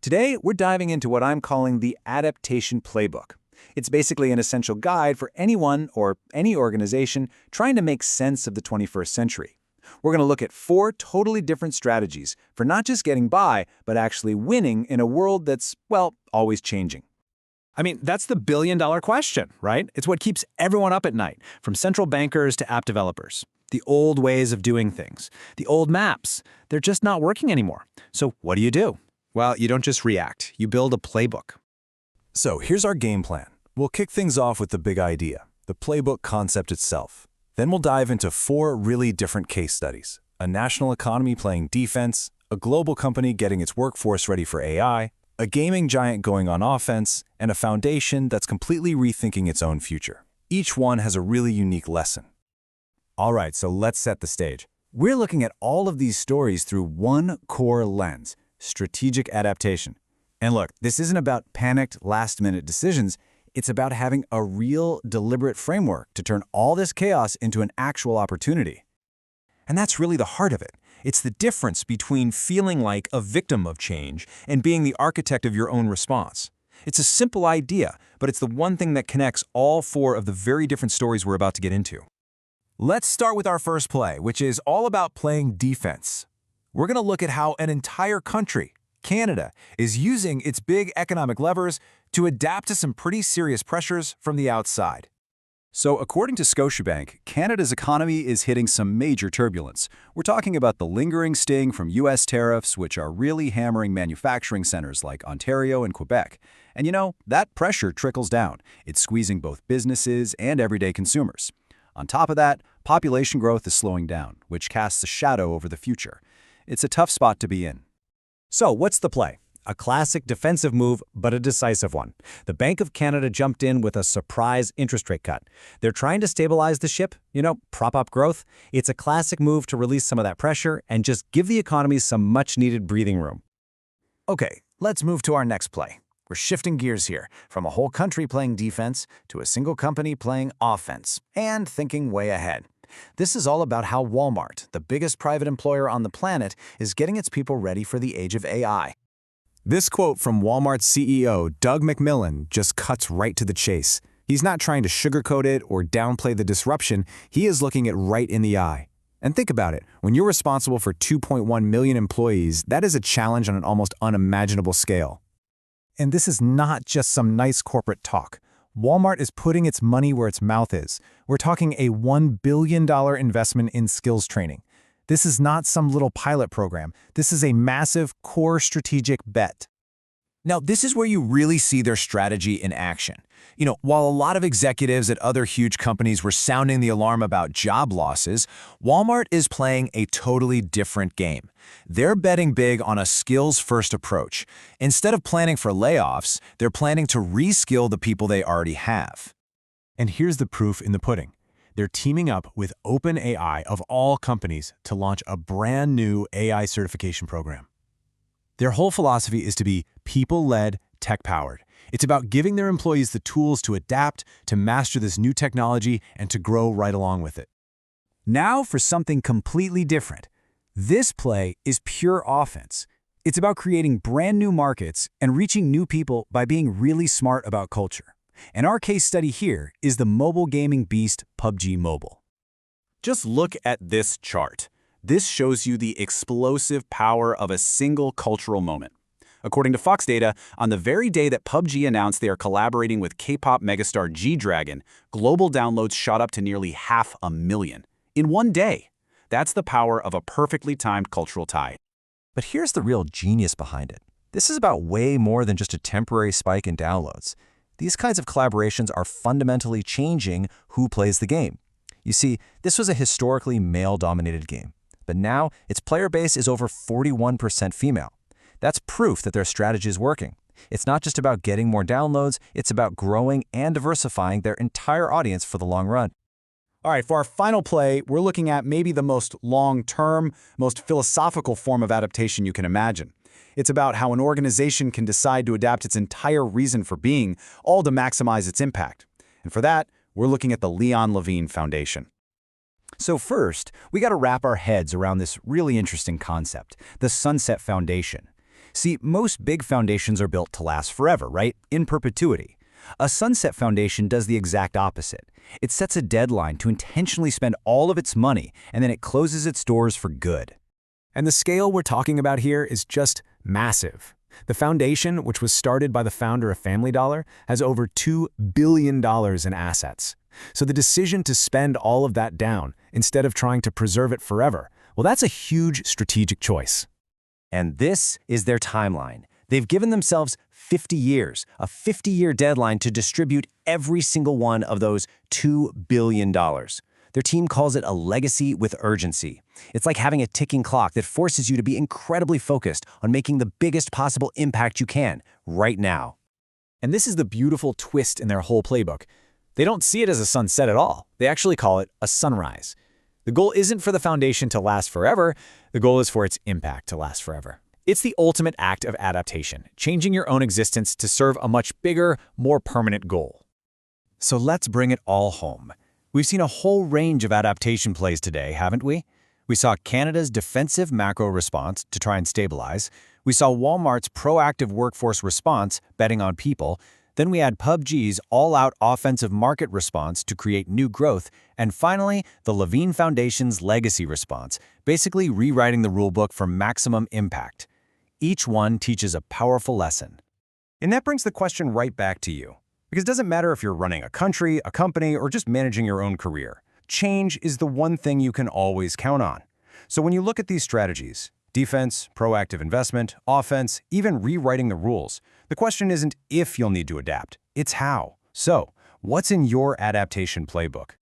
Today, we're diving into what I'm calling the Adaptation Playbook. It's basically an essential guide for anyone or any organization trying to make sense of the 21st century. We're going to look at 4 totally different strategies for not just getting by, but actually winning in a world that's, well, always changing. I mean, that's the billion-dollar question, right? It's what keeps everyone up at night, from central bankers to app developers. The old ways of doing things, the old maps, they're just not working anymore. So what do you do? Well, you don't just react. You build a playbook. So here's our game plan. We'll kick things off with the big idea, the playbook concept itself. Then we'll dive into 4 really different case studies: a national economy playing defense, a global company getting its workforce ready for AI, a gaming giant going on offense, and a foundation that's completely rethinking its own future. Each one has a really unique lesson. All right, so let's set the stage. We're looking at all of these stories through one core lens: strategic adaptation. And look, this isn't about panicked, last-minute decisions. It's about having a real, deliberate framework to turn all this chaos into an actual opportunity. And that's really the heart of it. It's the difference between feeling like a victim of change and being the architect of your own response. It's a simple idea, but it's the one thing that connects all 4 of the very different stories we're about to get into. Let's start with our first play, which is all about playing defense. We're going to look at how an entire country, Canada, is using its big economic levers to adapt to some pretty serious pressures from the outside. So according to Scotiabank, Canada's economy is hitting some major turbulence. We're talking about the lingering sting from U.S. tariffs, which are really hammering manufacturing centers like Ontario and Quebec. And you know, that pressure trickles down. It's squeezing both businesses and everyday consumers. On top of that, population growth is slowing down, which casts a shadow over the future. It's a tough spot to be in. So what's the play? A classic defensive move, but a decisive one. The Bank of Canada jumped in with a surprise interest rate cut. They're trying to stabilize the ship, prop up growth. It's a classic move to release some of that pressure and just give the economy some much-needed breathing room. Okay, let's move to our next play. We're shifting gears here, from a whole country playing defense to a single company playing offense, and thinking way ahead. This is all about how Walmart, the biggest private employer on the planet, is getting its people ready for the age of AI. This quote from Walmart's CEO, Doug McMillon, just cuts right to the chase. He's not trying to sugarcoat it or downplay the disruption. He is looking it right in the eye. And think about it. When you're responsible for 2.1 million employees, that is a challenge on an almost unimaginable scale. And this is not just some nice corporate talk. Walmart is putting its money where its mouth is. We're talking a $1 billion investment in skills training. This is not some little pilot program. This is a massive core strategic bet. Now, this is where you really see their strategy in action. While a lot of executives at other huge companies were sounding the alarm about job losses, Walmart is playing a totally different game. They're betting big on a skills-first approach. Instead of planning for layoffs, they're planning to reskill the people they already have. And here's the proof in the pudding. They're teaming up with OpenAI of all companies to launch a brand new AI certification program. Their whole philosophy is to be people-led, tech-powered. It's about giving their employees the tools to adapt, to master this new technology, and to grow right along with it. Now for something completely different. This play is pure offense. It's about creating brand new markets and reaching new people by being really smart about culture. And our case study here is the mobile gaming beast PUBG Mobile. Just look at this chart. This shows you the explosive power of a single cultural moment. According to Fox data, on the very day that PUBG announced they are collaborating with K-pop megastar G-Dragon, global downloads shot up to nearly 500,000 in one day. That's the power of a perfectly timed cultural tie. But here's the real genius behind it. This is about way more than just a temporary spike in downloads. These kinds of collaborations are fundamentally changing who plays the game. You see, this was a historically male-dominated game, but now its player base is over 41% female. That's proof that their strategy is working. It's not just about getting more downloads, it's about growing and diversifying their entire audience for the long run. All right, for our final play, we're looking at maybe the most long-term, most philosophical form of adaptation you can imagine. It's about how an organization can decide to adapt its entire reason for being, all to maximize its impact. And for that, we're looking at the Leon Levine Foundation. So first, we got to wrap our heads around this really interesting concept, the Sunset Foundation. See, most big foundations are built to last forever, right? In perpetuity. A sunset foundation does the exact opposite. It sets a deadline to intentionally spend all of its money, and then it closes its doors for good. And the scale we're talking about here is just massive. The foundation, which was started by the founder of Family Dollar, has over $2 billion in assets. So the decision to spend all of that down, instead of trying to preserve it forever, well, that's a huge strategic choice. And this is their timeline. They've given themselves 50 years, a 50-year deadline to distribute every single one of those $2 billion. Their team calls it a legacy with urgency. It's like having a ticking clock that forces you to be incredibly focused on making the biggest possible impact you can, right now. And this is the beautiful twist in their whole playbook. They don't see it as a sunset at all. They actually call it a sunrise. The goal isn't for the foundation to last forever. The goal is for its impact to last forever. It's the ultimate act of adaptation, changing your own existence to serve a much bigger, more permanent goal. So let's bring it all home. We've seen a whole range of adaptation plays today, haven't we? We saw Canada's defensive macro response to try and stabilize. We saw Walmart's proactive workforce response, betting on people. Then we had PUBG's all-out offensive market response to create new growth. And finally, the Levine Foundation's legacy response, basically rewriting the rulebook for maximum impact. Each one teaches a powerful lesson. And that brings the question right back to you. Because it doesn't matter if you're running a country, a company, or just managing your own career. Change is the one thing you can always count on. So when you look at these strategies, defense, proactive investment, offense, even rewriting the rules, the question isn't if you'll need to adapt, it's how. So, what's in your adaptation playbook?